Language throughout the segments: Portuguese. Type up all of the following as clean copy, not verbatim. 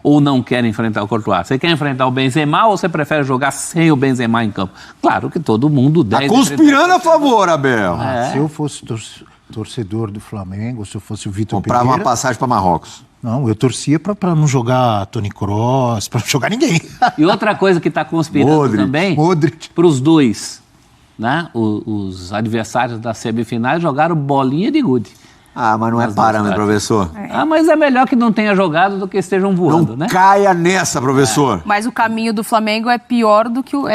ou não quer enfrentar o Courtois? Você quer enfrentar o Benzema ou você prefere jogar sem o Benzema em campo? Claro que todo mundo deve... Tá conspirando a favor, Abel. Se eu fosse torcedor do Flamengo, se eu fosse o Vitor Pereira... Comprava uma passagem para Marrocos. Não, eu torcia para não jogar Toni Kroos, para não jogar ninguém. E outra coisa que está conspirando também, para os dois, né? Os adversários da semifinal jogaram bolinha de gude. Ah, mas não é parâmetro, professor. Mas é melhor que não tenha jogado do que estejam voando, né? Não caia nessa, professor. Mas o caminho do Flamengo é pior do que o...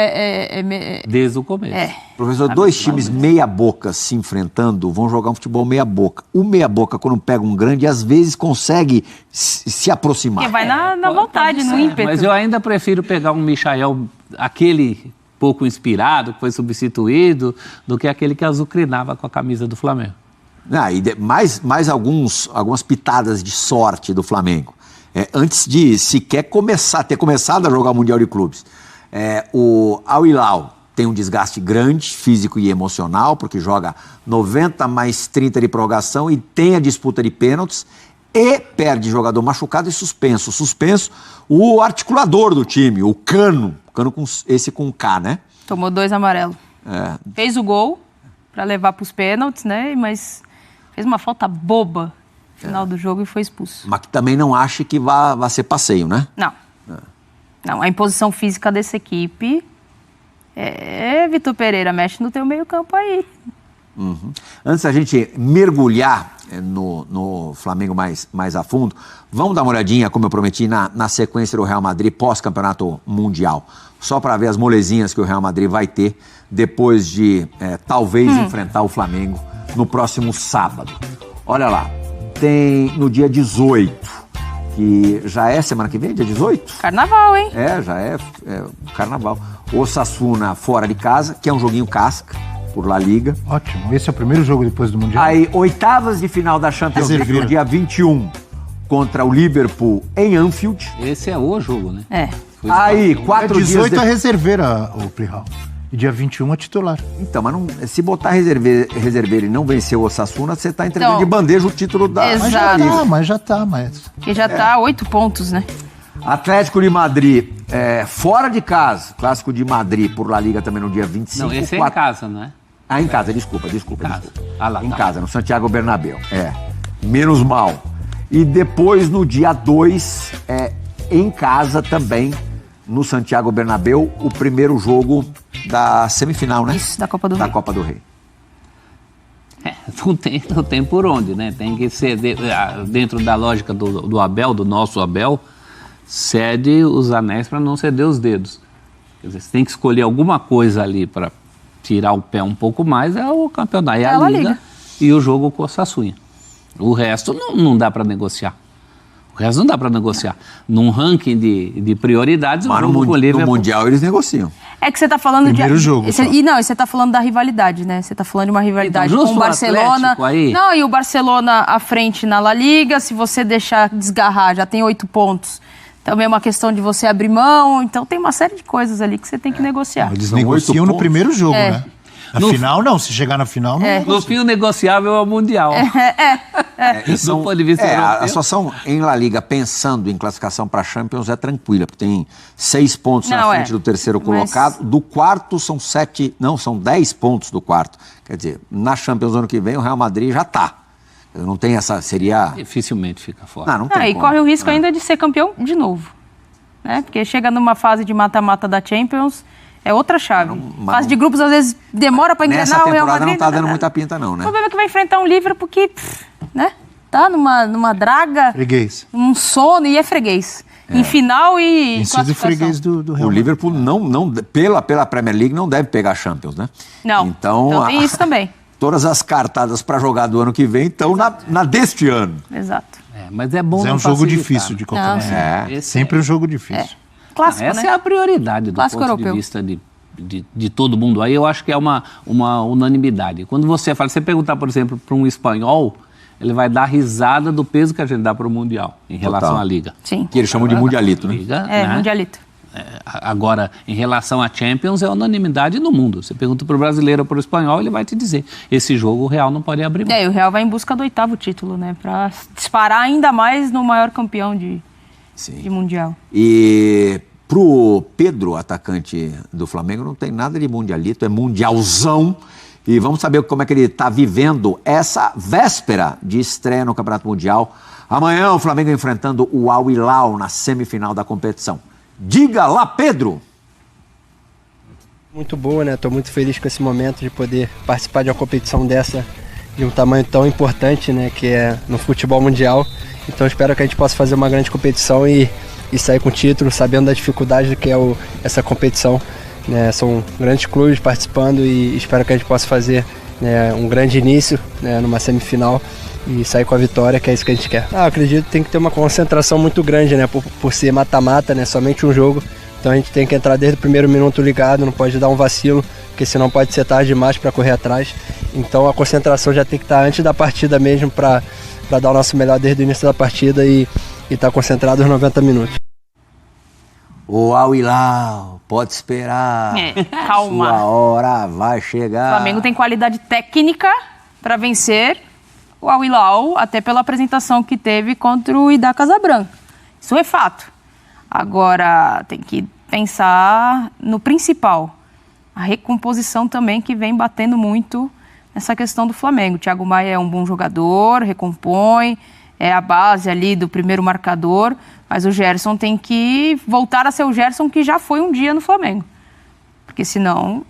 Desde o começo. Professor, dois times meia-boca se enfrentando vão jogar um futebol meia-boca. O meia-boca, quando pega um grande, às vezes consegue se aproximar. Porque vai na vontade, no ímpeto. Mas eu ainda prefiro pegar um Michael, aquele pouco inspirado, que foi substituído, do que aquele que azucrinava com a camisa do Flamengo. Mais algumas pitadas de sorte do Flamengo. Antes de sequer ter começado a jogar o Mundial de Clubes. O Al Hilal tem um desgaste grande, físico e emocional, porque joga 90 mais 30 de prorrogação e tem a disputa de pênaltis e perde jogador machucado e suspenso. Suspenso o articulador do time, o Cano com K, né? Tomou 2 amarelos. Fez o gol para levar para os pênaltis, né? Mas fez uma falta boba no final do jogo e foi expulso. Mas que também não acha que vai ser passeio, né? Não, a imposição física dessa equipe Vitor Pereira, mexe no teu meio campo aí. Antes da gente mergulhar no Flamengo mais a fundo, vamos dar uma olhadinha, como eu prometi, na sequência do Real Madrid pós-campeonato mundial. Só para ver as molezinhas que o Real Madrid vai ter depois de talvez enfrentar o Flamengo no próximo sábado. Olha lá, tem no dia 18, que já é semana que vem, dia 18? Carnaval, hein? Já é carnaval. Osasuna fora de casa, que é um joguinho casca, por La Liga. Ótimo, esse é o primeiro jogo depois do Mundial. Aí, oitavas de final da Champions League, no dia 21, contra o Liverpool em Anfield. Esse é o jogo, né? Aí, 4 dias... 18 é reserveira, o Plihal. E dia 21 é titular. Então, mas se botar reserveira e não vencer o Osasuna, você está entregando de bandeja o título da Liga. Mas já tá. Que já tá 8 pontos, né? Atlético de Madrid, fora de casa, Clássico de Madrid por La Liga também no dia 25. Não, esse é em casa, não é? Em casa, desculpa. Lá, em casa, no Santiago Bernabéu. Menos mal. E depois, no dia 2, em casa também, no Santiago Bernabéu, o primeiro jogo da semifinal, né? Isso, da Copa do Rei. Da Copa do Rei. Não tem por onde, né? Tem que ser dentro da lógica do Abel, do nosso Abel, cede os anéis para não ceder os dedos. Quer dizer, você tem que escolher alguma coisa ali para tirar o pé um pouco mais, é o campeonato, é a Liga e o jogo com o Sassuinha. O resto não dá para negociar. Num ranking de prioridades, mas no Mundial eles negociam. É que você tá falando primeiro jogo. Você tá falando da rivalidade, né? Você tá falando de uma rivalidade então, com o Barcelona. Não, e o Barcelona à frente na La Liga, se você deixar desgarrar, já tem 8 pontos. Também é uma questão de você abrir mão. Então tem uma série de coisas ali que você tem que negociar. Eles negociam no primeiro jogo, né? Na final, não. Se chegar na final, não. No fim, o negociável é o Mundial. Do ponto de vista a situação em La Liga, pensando em classificação para Champions, é tranquila, porque tem 6 pontos na frente do terceiro colocado. Do quarto são 10 pontos do quarto. Quer dizer, na Champions ano que vem, o Real Madrid já está. Não tem essa, seria... Dificilmente fica fora. Não tem e corre o risco ainda de ser campeão de novo. Né? Porque chega numa fase de mata-mata da Champions... É outra chave. Fase de grupos, às vezes, demora para engrenar o Real Madrid. Não tá dando muita pinta, não, né? O problema é que vai enfrentar um Liverpool que, né? Tá numa draga. Freguês. Um sono e é freguês. Em final e tem sido freguês do Real Madrid. O Liverpool, pela Premier League, não deve pegar a Champions, né? Não. Então tem isso também. Todas as cartadas para jogar do ano que vem estão na deste ano. Exato. Mas é bom um jogo difícil de qualquer maneira. Sempre um jogo difícil. Clássico, essa é a prioridade do ponto europeu. De vista de todo mundo. Aí eu acho que é uma unanimidade. Quando você perguntar, por exemplo, para um espanhol, ele vai dar risada do peso que a gente dá para o Mundial em relação à Liga. Sim. Que eles chamam de Mundialito, né? Liga, Mundialito. Agora, em relação à Champions, é unanimidade no mundo. Você pergunta para o brasileiro ou para o espanhol, ele vai te dizer, esse jogo o Real não pode abrir mão. E o Real vai em busca do 8º título, né? Para disparar ainda mais no maior campeão de de Mundial. E pro Pedro, atacante do Flamengo, não tem nada de mundialito, é mundialzão. E vamos saber como é que ele está vivendo essa véspera de estreia no Campeonato Mundial. Amanhã o Flamengo enfrentando o Al Hilal na semifinal da competição. Diga lá, Pedro! Muito boa, né? Estou muito feliz com esse momento de poder participar de uma competição dessa, de um tamanho tão importante, né? Que é no futebol mundial. Então espero que a gente possa fazer uma grande competição e sair com o título, sabendo da dificuldade que é essa competição. Né? São grandes clubes participando e espero que a gente possa fazer, né, um grande início, né, numa semifinal e sair com a vitória, que é isso que a gente quer. Eu acredito que tem que ter uma concentração muito grande, né? Por ser mata-mata, né? Somente um jogo. Então a gente tem que entrar desde o primeiro minuto ligado, não pode dar um vacilo, porque senão pode ser tarde demais para correr atrás. Então a concentração já tem que estar antes da partida mesmo para dar o nosso melhor desde o início da partida e estar concentrado os 90 minutos. O Al Hilal, pode esperar. Calma. Sua hora vai chegar. O Flamengo tem qualidade técnica para vencer o Al Hilal, até pela apresentação que teve contra o Wydad Casablanca. Isso é fato. Agora, tem que pensar no principal. A recomposição também, que vem batendo muito nessa questão do Flamengo. O Thiago Maia é um bom jogador, recompõe, é a base ali do primeiro marcador, mas o Gerson tem que voltar a ser o Gerson que já foi um dia no Flamengo. Porque senão...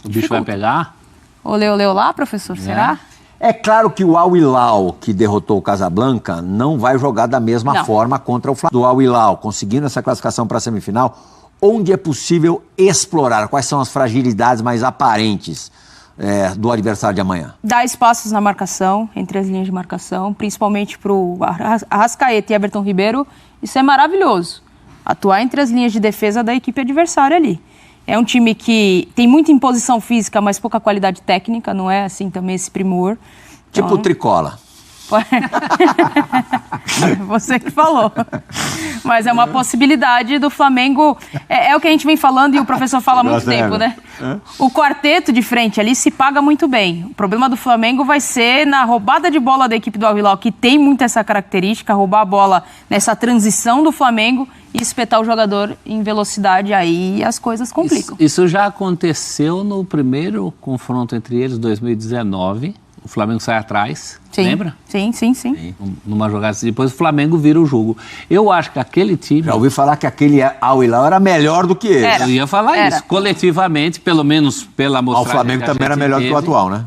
O bicho vai pegar? Olê, olê, olá, professor, será? É claro que o Al Hilal, que derrotou o Casablanca, não vai jogar da mesma forma contra o Flamengo. Do Al Hilal, conseguindo essa classificação para a semifinal, onde é possível explorar? Quais são as fragilidades mais aparentes do adversário de amanhã? Dá espaços na marcação, entre as linhas de marcação, principalmente para o Arrascaeta e Everton Ribeiro. Isso é maravilhoso. Atuar entre as linhas de defesa da equipe adversária ali. É um time que tem muita imposição física, mas pouca qualidade técnica, não é assim também esse primor. Então... Tipo Tricola. Você que falou. Mas é uma possibilidade do Flamengo. É o que a gente vem falando e o professor fala há muito tempo, né? O quarteto de frente ali se paga muito bem. O problema do Flamengo vai ser na roubada de bola da equipe do Al Hilal, que tem muito essa característica, roubar a bola nessa transição do Flamengo e espetar o jogador em velocidade, aí as coisas complicam. Isso já aconteceu no primeiro confronto entre eles, 2019. O Flamengo sai atrás, lembra? Sim. Numa jogada assim, depois o Flamengo vira o jogo. Eu acho que aquele time... Já ouvi falar que aquele Al Hilal era melhor do que esse. Eu ia falar isso. Coletivamente, pelo menos pela amostragem. O Flamengo também era melhor do que o atual, né?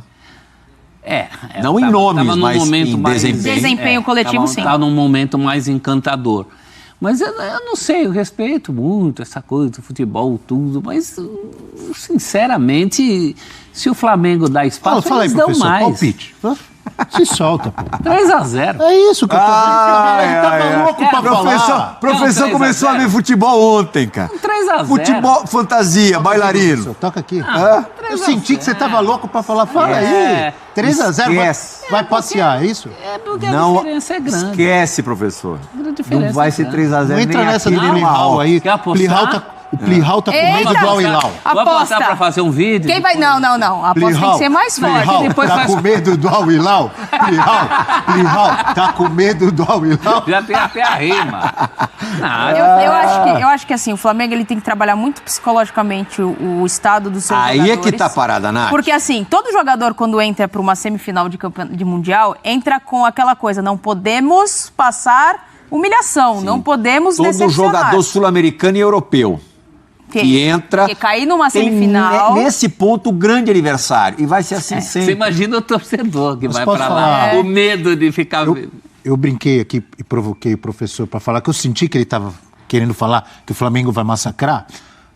Não em nomes, mas em desempenho. Desempenho coletivo, sim. Estava num momento mais encantador. Mas eu não sei, eu respeito muito essa coisa do futebol, tudo, mas, sinceramente, se o Flamengo dá espaço, eles dão mais. Palpite. Se solta, pô. 3-0. É isso que eu tô falando. Ele tava louco pra falar. Professor começou a ver futebol ontem, cara. 3-0. Futebol, fantasia, bailarino. Professor, toca aqui. Eu senti que você tava louco pra falar. Fala aí. 3-0. Vai passear, é isso? Porque a diferença é grande. Esquece, professor. Não vai ser 3-0 nem entra nessa do Plihal aí. Quer apostar? O Plihal tá com medo do Al Hilal. Vou apostar pra fazer um vídeo? Quem vai? Não. A aposta tem que ser mais forte. Plihal tá com medo do Al Hilal? Plihal tá com medo do Al Hilal? Já tem até a rima. Eu acho que assim, o Flamengo ele tem que trabalhar muito psicologicamente o estado dos seus jogadores. Aí é que tá parada, Nath. Porque assim, todo jogador quando entra para uma semifinal de Mundial, entra com aquela coisa, não podemos passar humilhação, não podemos decepcionar. Todo jogador sul-americano e europeu que entra... Que cair numa semifinal... Nesse ponto, o grande aniversário. E vai ser assim sempre. Você imagina o torcedor que vai para lá. O medo de ficar... Eu brinquei aqui e provoquei o professor para falar que eu senti que ele estava querendo falar que o Flamengo vai massacrar,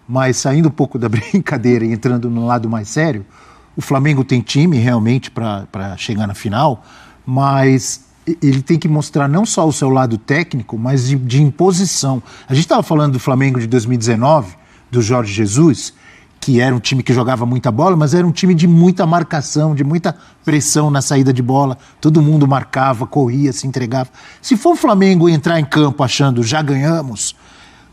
mas saindo um pouco da brincadeira e entrando no lado mais sério, o Flamengo tem time realmente para chegar na final, mas... ele tem que mostrar não só o seu lado técnico, mas de imposição. A gente estava falando do Flamengo de 2019, do Jorge Jesus, que era um time que jogava muita bola, mas era um time de muita marcação, de muita pressão na saída de bola. Todo mundo marcava, corria, se entregava. Se for o Flamengo entrar em campo achando já ganhamos,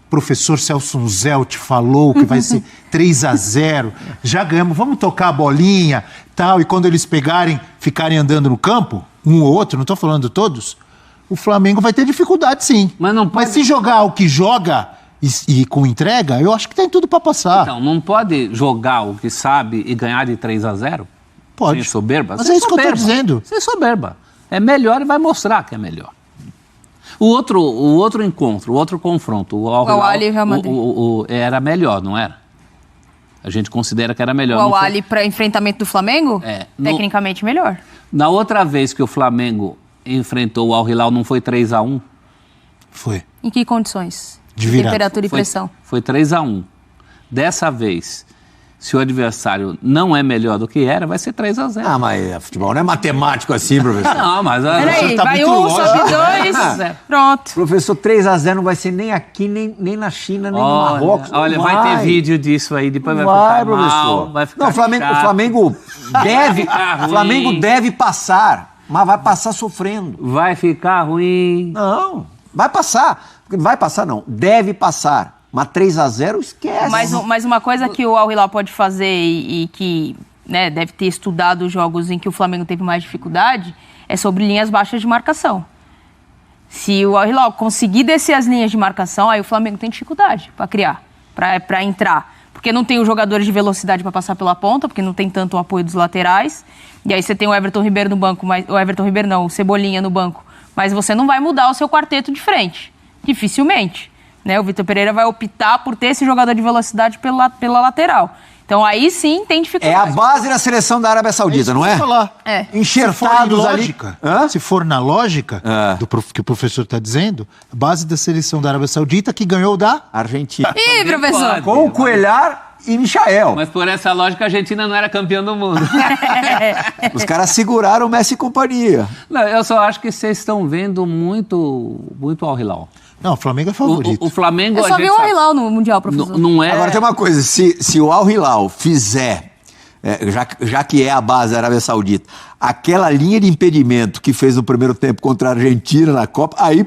o professor Celso Zelt falou que vai ser 3-0, já ganhamos, vamos tocar a bolinha, tal, e quando eles ficarem andando no campo, um ou outro, não estou falando todos, o Flamengo vai ter dificuldade, sim. Mas não pode- se jogar o que joga e com entrega, eu acho que tem tudo para passar. Então, não pode jogar o que sabe e ganhar de 3-0? Pode. Sem soberba? Mas Sem é isso que eu tô soberba. dizendo. Sem soberba. É melhor e vai mostrar que é melhor. O outro encontro, o outro confronto, o Al Ahly e Real Madrid. era melhor, não era? A gente considera que era melhor. O não foi? Al-Ahly para enfrentamento do Flamengo? É, Tecnicamente melhor. Na outra vez que o Flamengo enfrentou o Al Hilal, não foi 3-1? Foi. Em que condições? De virada. Temperatura e pressão. Foi 3-1. Dessa vez, se o adversário não é melhor do que era, vai ser 3-0. Ah, mas futebol não é matemático assim, professor. Não, mas... Peraí, tá vai muito 1, longe. sobe 2, pronto. Professor, 3-0 não vai ser nem aqui, nem na China, nem no Marrocos. Não Olha, vai ter vídeo disso aí, depois vai ficar mal, vai ficar Não, o chato. Flamengo deve, ficar ruim. Flamengo deve passar, mas vai passar sofrendo. Vai ficar ruim. Não, vai passar. Vai passar não, deve passar. Mas 3-0 esquece. Mas uma coisa que o Al Hilal pode fazer e que, né, deve ter estudado os jogos em que o Flamengo teve mais dificuldade é sobre linhas baixas de marcação. Se o Al Hilal conseguir descer as linhas de marcação, aí o Flamengo tem dificuldade para criar, para entrar. Porque não tem os jogadores de velocidade para passar pela ponta, porque não tem tanto o apoio dos laterais. E aí você tem o Everton Ribeiro no banco, o Cebolinha no banco. Mas você não vai mudar o seu quarteto de frente. Dificilmente. Né? O Vitor Pereira vai optar por ter esse jogador de velocidade pela lateral. Então aí sim tem É dificuldade. a base da seleção da Arábia Saudita, não é? Falar. É. Enxertados ali. Lógica, Hã? se for na lógica que o professor está dizendo, a base da seleção da Arábia Saudita que ganhou da... Argentina. Ih, professor! Pode. Com o Coelhar e Michael. Mas por essa lógica, a Argentina não era campeã do mundo. Os caras seguraram o Messi e companhia. Não, eu só acho que vocês estão vendo muito Al Hilal. Não, o Flamengo é favorito. O Flamengo... Eu a só gente vi o Al sabe- Hilal no Mundial, professor. Não é... Agora tem uma coisa, se o Al Hilal fizer, já que é a base da Arábia Saudita, aquela linha de impedimento que fez no primeiro tempo contra a Argentina na Copa, aí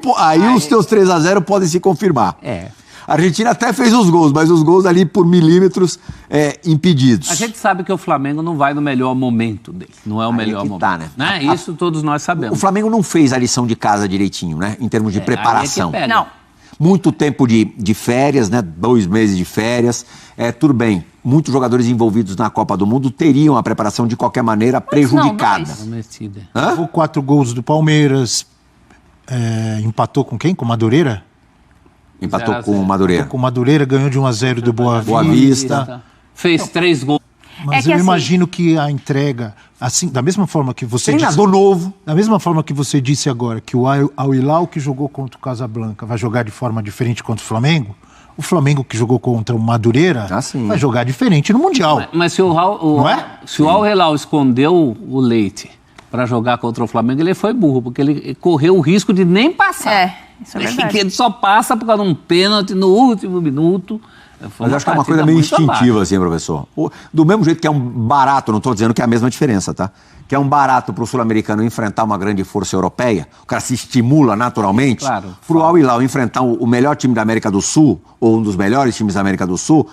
os teus 3-0 podem se confirmar. É. A Argentina até fez os gols, mas os gols ali por milímetros impedidos. A gente sabe que o Flamengo não vai no melhor momento dele. Não é o Aí melhor que momento. tá, né? Isso todos nós O sabemos. Flamengo não fez a lição de casa direitinho, né? Em termos de preparação. Aí é que pega. Não. Muito tempo de férias, né? 2 meses de férias. Tudo bem, muitos jogadores envolvidos na Copa do Mundo teriam a preparação de qualquer maneira prejudicada. dois. Prometida. Hã? Levou 4 gols do Palmeiras, empatou com quem? Com o Madureira? Empatou 0-0. com o Madureira. Com o Madureira, ganhou de 1-0 do Boa Boa Vista. Vista. Fez 3 gols. Mas É que eu assim- imagino que a entrega, assim, da mesma forma que você disse, Treinador novo. da mesma forma que você disse agora, que o Al Hilal que jogou contra o Casablanca vai jogar de forma diferente contra o Flamengo que jogou contra o Madureira Ah, sim. vai jogar diferente no Mundial. Mas se Não é? se o Al Hilal escondeu o Leite para jogar contra o Flamengo, ele foi burro, porque ele correu o risco de nem passar. Isso é verdade. Ele só passa por causa de um pênalti no último minuto. Foi Mas acho que é uma partida coisa meio muito abaixo. instintiva, assim, professor. Do mesmo jeito que é um barato, não estou dizendo que é a mesma diferença, tá? Que é um barato para o sul-americano enfrentar uma grande força europeia, o cara se estimula naturalmente. Claro. Para o Al Hilal enfrentar o melhor time da América do Sul, ou um dos melhores times da América do Sul,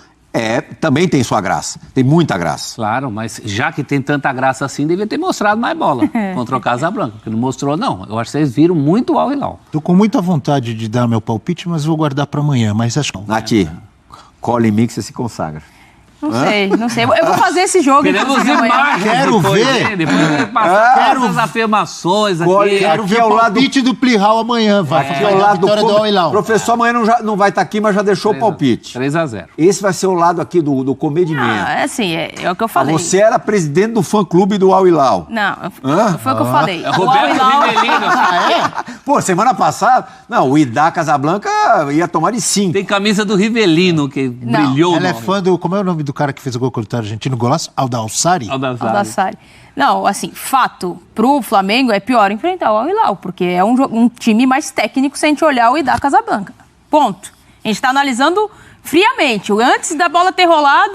também tem sua graça. Tem muita graça. Claro, mas já que tem tanta graça assim, devia ter mostrado mais bola contra o Casablanca, porque não mostrou, não. Eu acho que vocês viram muito o Al Hilal. Tô com muita vontade de dar meu palpite, mas vou guardar para amanhã. Mas acho que Nath, cola em mim que você se consagra. Não sei. Eu vou fazer esse jogo. Queremos inclusive, amanhã. imagens Quero depois, ver. hein? Depois vai passar essas afirmações aqui. Olha, quero aqui ver é o o lado- palpite do Plihal amanhã. Vai Aqui ao lado vitória do Al Hilal. Professor amanhã não vai estar aqui, mas já deixou o palpite. 3-0. Esse vai ser o lado aqui do comedimento. É assim, é o que eu falei. Você era presidente do fã-clube do Al Hilal. Não, Hã? foi o que eu falei. O Al Roberto Hilal... Rivelino. Pô, semana passada, o Idá Casablanca ia tomar de 5. Tem camisa do Rivelino, que Não. brilhou. Ela é no- fã do... Como é o nome do cara que fez o gol contra o argentino? Golaço? Aldalsari? Aldazari. Aldassari. Não, assim, fato, pro Flamengo é pior enfrentar o Al Hilal, porque é um time mais técnico se a gente olhar o Idá Casablanca. Ponto. A gente tá analisando friamente, antes da bola ter rolado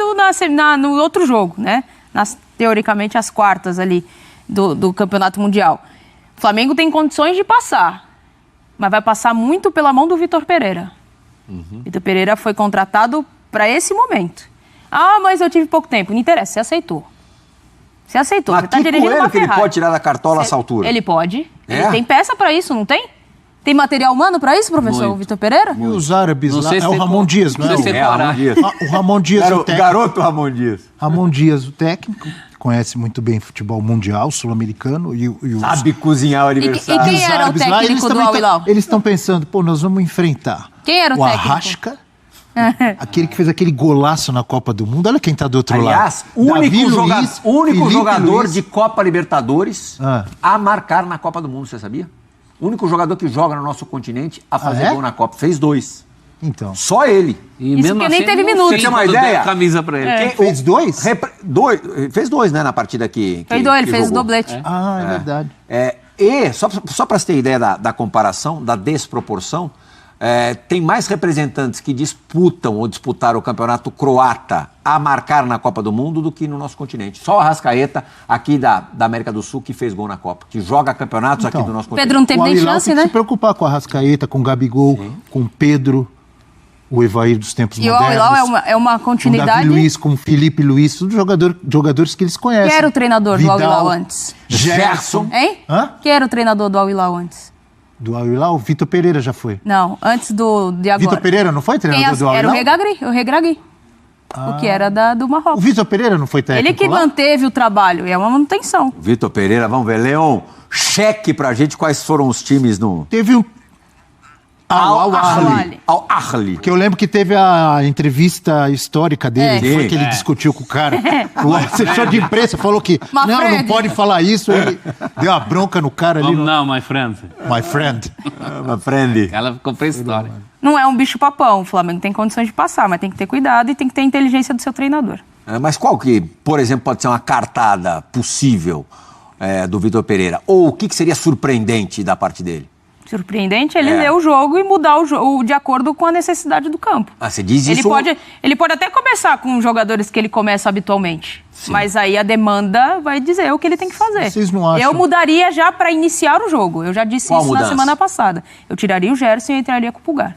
no outro jogo, né? Teoricamente, as quartas ali do Campeonato Mundial. O Flamengo tem condições de passar, mas vai passar muito pela mão do Vitor Pereira. Vitor Pereira foi contratado para esse momento. Ah, mas eu tive pouco tempo. Não interessa, você aceitou. Você aceitou. Mas Você tá que dirigindo coelho uma que ele Ferrari. pode tirar da cartola essa altura? Ele pode. É? Ele tem peça para isso, não tem? Tem material humano para isso, professor Muito. Vitor Pereira? E os árabes Não lá, sei se é o tem Ramon como- Dias, não não é? sei se tem O- Ramon Dias. O Ramon Dias, o técnico. Garoto Ramon Dias. Ramon Dias, o técnico, conhece muito bem futebol mundial, sul-americano e os... Sabe cozinhar o E aniversário. quem os era o árabes lá, técnico do também Al Hilal? Eles estão pensando, pô, nós vamos enfrentar Quem era o técnico? Arrasca, aquele que fez aquele golaço na Copa do Mundo. Olha quem tá do outro Aliás, lado. Davi Luiz, único Felipe jogador Luiz. de Copa Libertadores Ah. a marcar na Copa do Mundo, você sabia? O único jogador que joga no nosso continente a fazer é? gol na Copa. Fez 2. Então, Só ele. E Isso mesmo porque nem assim, teve não minutos. sei Você tem uma quando ideia? deram a camisa pra ele. Quem- fez 2? Fez 2, né, na partida que Fez dois, ele que fez o jogou. doblete. Ah, é verdade. E, só para você ter ideia da comparação, da desproporção, tem mais representantes que disputam ou disputaram o campeonato croata a marcar na Copa do Mundo do que no nosso continente. Só o Arrascaeta, aqui da América do Sul, que fez gol na Copa, que joga campeonatos Então, aqui do nosso Pedro continente. não teve O nem Al Hilal chance, tem que né? se preocupar com a Arrascaeta, com o Gabigol, com o Pedro, o Evair dos tempos E o modernos. Al Hilal é uma com o continuidade. Davi Luiz, com o Felipe Luiz, todos jogadores que eles conhecem. Quem era o treinador do Al Vidal, Hilal antes? Gerson. Hein? Hã? Quem era o treinador do Al Hilal antes? Do Al Hilal, o Vitor Pereira já foi. Não, antes de agora. Vitor Pereira não foi treinador do Al Era o Hilal? Regragui. O que era do O Marrocos. Vitor Pereira não foi técnico Ele que lá? manteve o trabalho, e é uma manutenção. Vitor Pereira, vamos ver. Leon, cheque pra gente quais foram os times no... Teve um... Al Ahly. Al Ahly. Porque eu lembro que teve a entrevista histórica dele, É. foi que ele É. discutiu com o cara. O assessor de imprensa falou que não Manfredi. pode falar isso. Ele deu uma bronca no cara ali. Vamos não, my friend. My friend. My friend. Ela ficou pra história. Não é um bicho papão. O Flamengo tem condições de passar, mas tem que ter cuidado e tem que ter a inteligência do seu treinador. Mas qual que, por exemplo, pode ser uma cartada possível do Vitor Pereira? Ou o que seria surpreendente da parte dele? Surpreendente ele ler o jogo e mudar o jogo de acordo com a necessidade do campo. Ah, você diz Ele isso... pode até começar com os jogadores que ele começa habitualmente. Sim. Mas aí a demanda vai dizer o que ele tem que fazer. Vocês não acham? Eu mudaria já para iniciar o jogo. Eu já disse Qual isso mudança? na semana passada. Eu tiraria o Gerson e entraria com o Pulgar.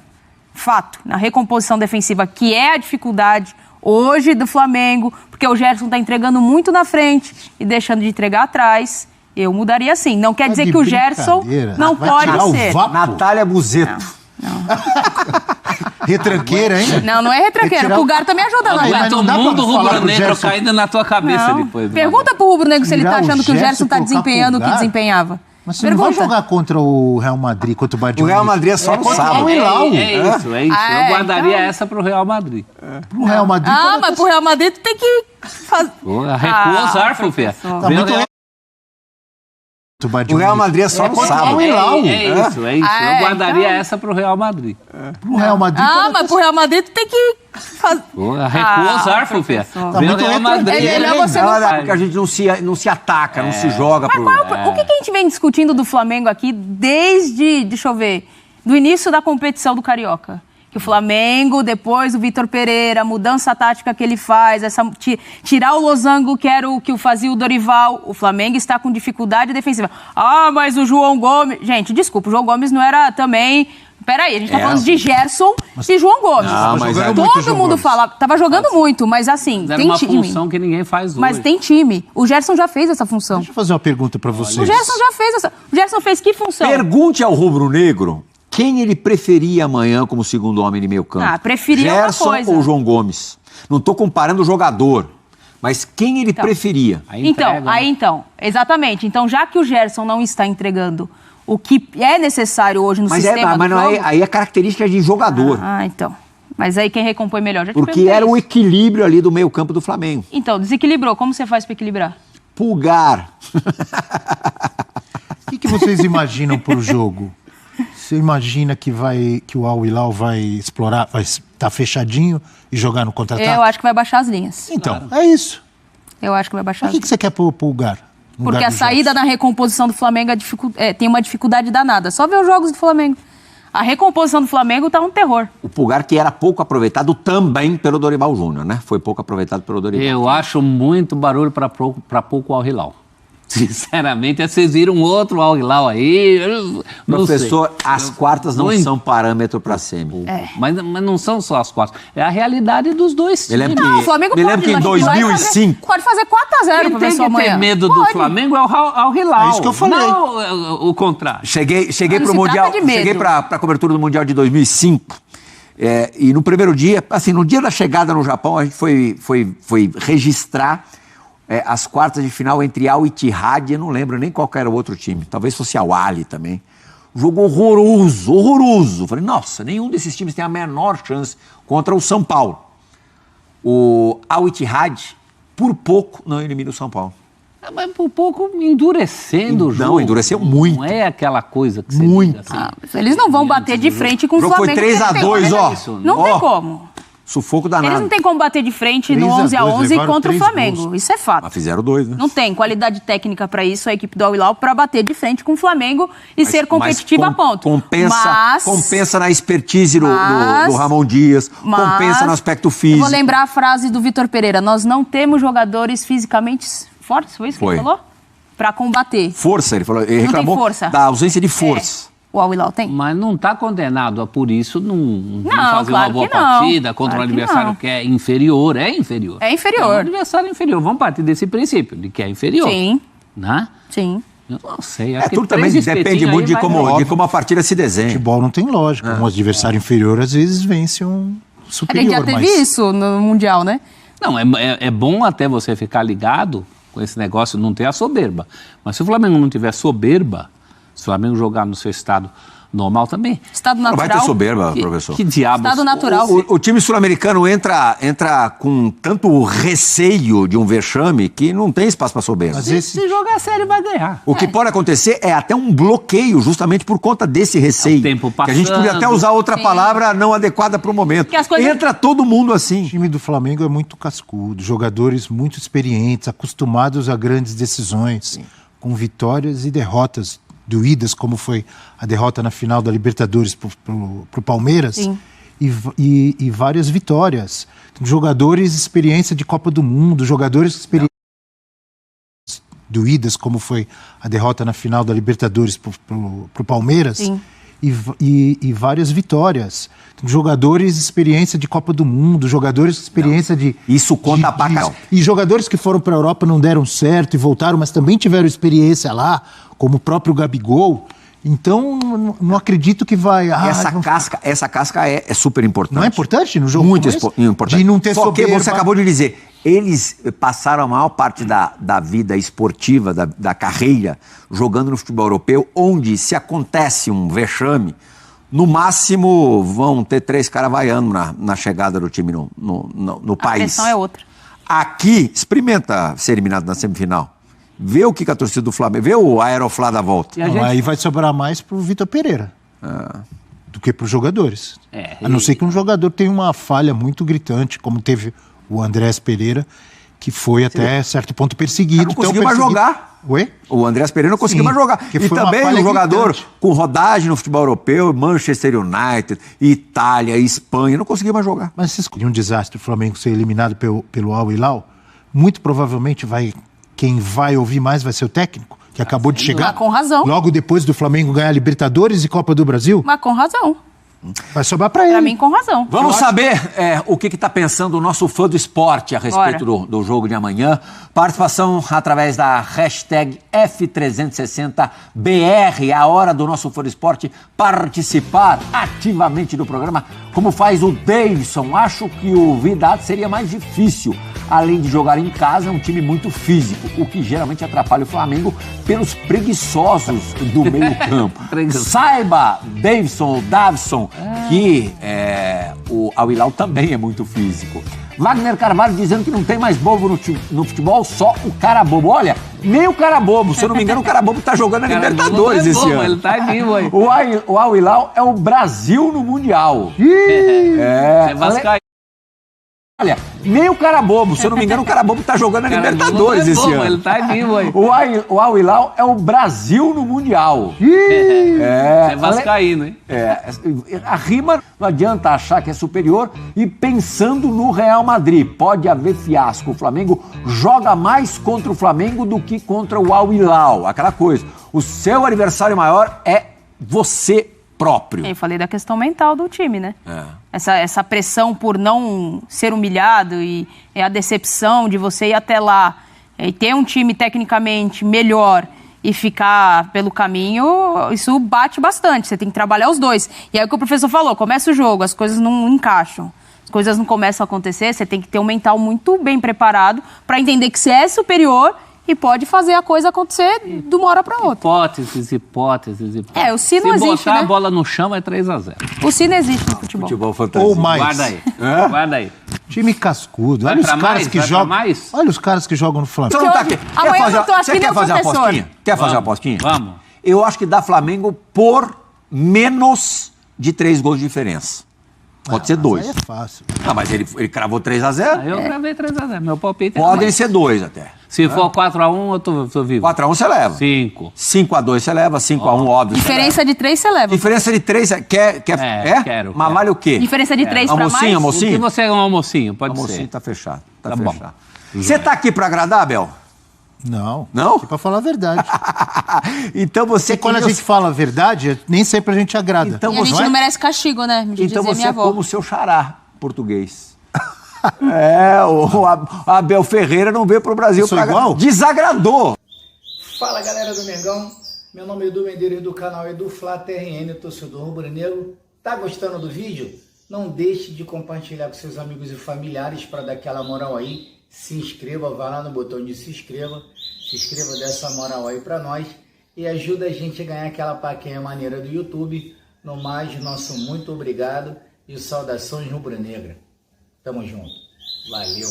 Fato. Na recomposição defensiva, que é a dificuldade hoje do Flamengo, porque o Gerson está entregando muito na frente e deixando de entregar atrás. Eu mudaria assim. Não quer Tá dizer de que o Gerson brincadeira. não Vai pode tirar o ser. Vapo? Natália Buzeto. Retranqueira, hein? Não é retranqueiro. Tirar O Pulgar também ajuda Ah, lá. mas Aguenta não o dá pra mundo falar pro rubro-negro Gerson. caindo na tua cabeça Não. depois. Pergunta pro Rubro Negro se ele Tirar tá o achando que o Gerson Gerson tá e colocar desempenhando o que Pulgar? desempenhava. Mas você não vai Pergunta. jogar contra o Real Madrid, contra o Bayern de O Real Munique. Madrid é só no contra sábado. o Hilal. É isso. Ah, Eu guardaria então- essa pro Real Madrid. Pro Real Madrid. Ah, pode mas até pro Real Madrid tu tem que fazer. Recua os arfos, Fê. professor. Tá Vê muito o Real- o Bayern de O Real Munique. Madrid é só no contra sábado. o Hilal. É isso. Ah, Eu guardaria então- essa pro Real Madrid. Pro Real Madrid. Ah, pode mas até pro Real Madrid tu tem que fazer. Recua os arfos, Fê. professor. Vê o muito Real Madrid. É melhor você Não, não não, porque a gente não se ataca, não se joga pro... O que a gente vem discutindo do Flamengo aqui desde, deixa eu ver, do início da competição do Carioca? Que o Flamengo, depois do Vitor Pereira, a mudança tática que ele faz, tirar o losango que era o que fazia o Dorival, o Flamengo está com dificuldade defensiva. Ah, mas o João Gomes... Gente, desculpa, o João Gomes não era também... Peraí, a gente tá falando de Gerson e João Gomes. Não, mas jogando é- muito, Todo João mundo Gomes. fala... Tava jogando muito, mas assim, Era tem uma time. função que ninguém faz hoje. Mas tem time. O Gerson já fez essa função. Deixa eu fazer uma pergunta pra vocês. O Gerson já fez essa... O Gerson fez que função? Pergunte ao rubro-negro quem ele preferia amanhã como segundo homem de meio campo. Ah, preferia uma Gerson coisa. ou João Gomes? Não estou comparando o jogador, mas quem ele preferia? Então, exatamente. Então, já que o Gerson não está entregando o que é necessário hoje no Mas, sistema mas do não é, jogo... aí é característica de jogador. Ah, então. Mas aí quem recompõe melhor? Já te Porque perguntei era o isso. equilíbrio ali do meio campo do Flamengo. Então, desequilibrou. Como você faz para equilibrar? Pulgar. O que vocês imaginam pro jogo? Você imagina que o Al Hilal vai explorar, vai estar fechadinho e jogar no contra-ataque? Eu acho que vai baixar as linhas. Então, é isso. Eu acho que vai baixar Mas as o que você quer pro Pulgar? no Porque lugar a do saída Gerson? na recomposição do Flamengo tem uma dificuldade danada. Só ver os jogos do Flamengo. A recomposição do Flamengo tá um terror. O Pulgar que era pouco aproveitado também pelo Dorival Júnior, né? Foi pouco aproveitado pelo Dorival. Eu acho muito barulho para pouco Al Hilal. Sinceramente, vocês viram outro Al Hilal aí. Professor, as quartas não são parâmetro para semi. Mas não são só as quartas. É a realidade dos dois times. Não, o Flamengo me lembro que em 2005... Pode fazer 4-0, Quem professor, tem que amanhã. ter medo do Flamengo é o Al Hilal. É isso que eu falei. Não o contrário. Cheguei Não pro se Mundial, trata de medo. cheguei para a cobertura do Mundial de 2005. E no primeiro dia, assim, no dia da chegada no Japão, a gente foi registrar as quartas de final entre Al Ittihad, eu não lembro nem qual era o outro time, talvez fosse Al Ahly também. Jogo horroroso. Falei, nossa, nenhum desses times tem a menor chance contra o São Paulo. O Al Ittihad, por pouco, não elimina o São Paulo. Mas por pouco endurecendo o jogo. Não, endureceu muito. Não é aquela coisa que você Muito. diga assim. Eles não vão bater de frente com o jogo Flamengo. foi 3-2, ó. Não tem como. Sufoco Eles danado. não tem como bater de frente no 3-2, 11-11 levaram contra o 3 Flamengo. gols. Isso é fato. Mas fizeram 2, né? Não tem qualidade técnica para isso, a equipe do Al Hilal, para bater de frente com o Flamengo e ser competitiva a ponto. Compensa na expertise do Ramon Dias, compensa no aspecto Eu físico. vou lembrar a frase do Vitor Pereira: nós não temos jogadores fisicamente fortes, foi isso que ele falou? Para combater. Força, ele falou. Ele reclamou força. da ausência de força. O Al Hilal tem? Mas não está condenado a, por isso, não fazer claro uma boa que não. partida contra Claro um que adversário não. que é inferior. É inferior. É inferior. É um adversário inferior. Vamos partir desse princípio, de que é inferior. Sim. Né? Sim. Eu não sei. Acho que Tudo também três depende espetinhos muito aí vai de como a partida se desenha. Futebol não tem lógica. Um adversário inferior, às vezes, vence um A superior. gente já teve isso no Mundial, né? Não, é bom até você ficar ligado com esse negócio, não ter a soberba. Mas se o Flamengo não tiver soberba, se o Flamengo jogar no seu estado normal também... Estado Não natural. vai ter soberba, professor. Que diabos... Estado natural. O time sul-americano entra com tanto receio de um vexame que não tem espaço para soberba. Mas esse... Se jogar sério, vai ganhar. O que pode acontecer é até um bloqueio, justamente por conta desse receio. É o tempo que a gente podia até passando. usar outra palavra não adequada para o momento. Que as coisas- Entra todo mundo assim. O time do Flamengo é muito cascudo, jogadores muito experientes, acostumados a grandes decisões, com vitórias e derrotas doídas, como foi a derrota na final da Libertadores pro Palmeiras, Sim. e várias vitórias. Jogadores experiência de Copa do Mundo, jogadores experiência doídas, como foi a derrota na final da Libertadores pro Palmeiras, Sim. e várias vitórias. Jogadores experiência de Copa do Mundo, jogadores experiência de... Isso conta pra caramba. E jogadores que foram para a Europa não deram certo e voltaram, mas também tiveram experiência lá, como o próprio Gabigol. Então, não acredito que vai... Essa casca é super importante. Não é importante no jogo? Muito como esse? importante. De não ter Só que soberba. você acabou de dizer, eles passaram a maior parte da vida esportiva, da carreira, jogando no futebol europeu, onde se acontece um vexame, no máximo vão ter 3 caras vaiando na chegada do time no país. A pressão é outra. Aqui, experimenta ser eliminado na semifinal. Vê o que a torcida do Flamengo... Vê o Aeroflá da volta. E a Não, gente- aí vai sobrar mais pro Vitor Pereira do que para os jogadores. A não ser que um jogador tenha uma falha muito gritante, como teve o Andrés Pereira, que foi até certo ponto perseguido. Não conseguiu mais jogar. Oi? O Andrés Pereira não conseguiu Sim, mais jogar. que E foi uma também falha um jogador gritante. com rodagem no futebol europeu, Manchester United, Itália, Espanha, não conseguiu mais jogar. Mas se escolher um desastre o Flamengo ser eliminado pelo Al Hilal, muito provavelmente quem vai ouvir mais vai ser o técnico, que acabou de chegar. Mas com razão. Logo depois do Flamengo ganhar Libertadores e Copa do Brasil, Mas com razão. vai sobrar para ele. Pra mim, com razão. Vamos saber o que está pensando o nosso fã do esporte a respeito do jogo de amanhã. Participação através da hashtag F360BR, a hora do nosso fã do esporte participar ativamente do programa, como faz o Davidson. Acho que o Vidal seria mais difícil. Além de jogar em casa, é um time muito físico, o que geralmente atrapalha o Flamengo pelos preguiçosos do meio campo. Saiba, Davison, que o Al Hilal também é muito físico. Wagner Carvalho dizendo que não tem mais bobo no futebol, só o cara bobo. Olha, nem o cara bobo, se eu não me engano, o cara bobo tá jogando a Libertadores esse ano. Ele tá vivo aí. O Al Hilal é o Brasil no Mundial. É vascaíno. Olha, nem o cara bobo, se eu não me engano, o cara bobo tá jogando a Libertadores esse ano. Ele tá vivo aí. O Al Hilal é o Brasil no Mundial. É vascaíno, hein? A rima não adianta achar que é superior e pensando no Real Madrid, pode haver fiasco. O Flamengo joga mais contra o Flamengo do que contra o Al Hilal. Aquela coisa, o seu adversário maior é você próprio. Eu falei da questão mental do time, né? Essa pressão por não ser humilhado e a decepção de você ir até lá e ter um time tecnicamente melhor e ficar pelo caminho, isso bate bastante. Você tem que trabalhar os dois. E aí o que o professor falou, começa o jogo, as coisas não encaixam. As coisas não começam a acontecer, você tem que ter um mental muito bem preparado para entender que você é superior e pode fazer a coisa acontecer de uma hora para outra. Hipóteses. O se não existe, botar né? a bola no chão é 3-0. O se não existe no futebol. Futebol fantasia. Ou mais. Guarda aí. Time cascudo. Vai Olha os pra caras mais? que Vai pra jogam. mais? Olha os caras que jogam no Flamengo. Você não tá aqui. Amanhã eu não tô aqui, Você nem quer o fazer uma professor. apostinha? Quer fazer uma apostinha? Vamos. Eu acho que dá Flamengo por menos de 3 gols de diferença. Pode ser 2. Aí é fácil. Não, mas ele cravou 3-0. Eu gravei 3-0. Meu palpite é Podem mais. ser 2 até. Se for 4-1, eu tô vivo. 4-1 você leva. 5. 5-2 você leva, 5-1 óbvio. Diferença de 3 você leva. Diferença de 3, quer? Quero. Mas vale o quê? Diferença de 3 para mais? O que você é um almocinho? Pode Almocinho ser. tá fechado. Tá bom. fechado. Você tá aqui pra agradar, Abel? Não. Não? Aqui pra falar a verdade. Então você... Porque quando a gente fala a verdade, nem sempre a gente agrada. Então E a gente você- não merece castigo, né? Me Então dizia você minha é avó. como o seu xará português. O Abel Ferreira não veio pro Brasil Eu sou pra igual? Desagradou. Fala galera do Mengão, meu nome é Edu Medeiros do canal Edu Fla TRN, torcedor rubro-negro. Tá gostando do vídeo? Não deixe de compartilhar com seus amigos e familiares para dar aquela moral aí. Se inscreva, vá lá no botão de se inscreva, dessa moral aí para nós e ajuda a gente a ganhar aquela paquinha maneira do YouTube. No mais, nosso muito obrigado e saudações rubro-negra. Tamo junto. Valeu.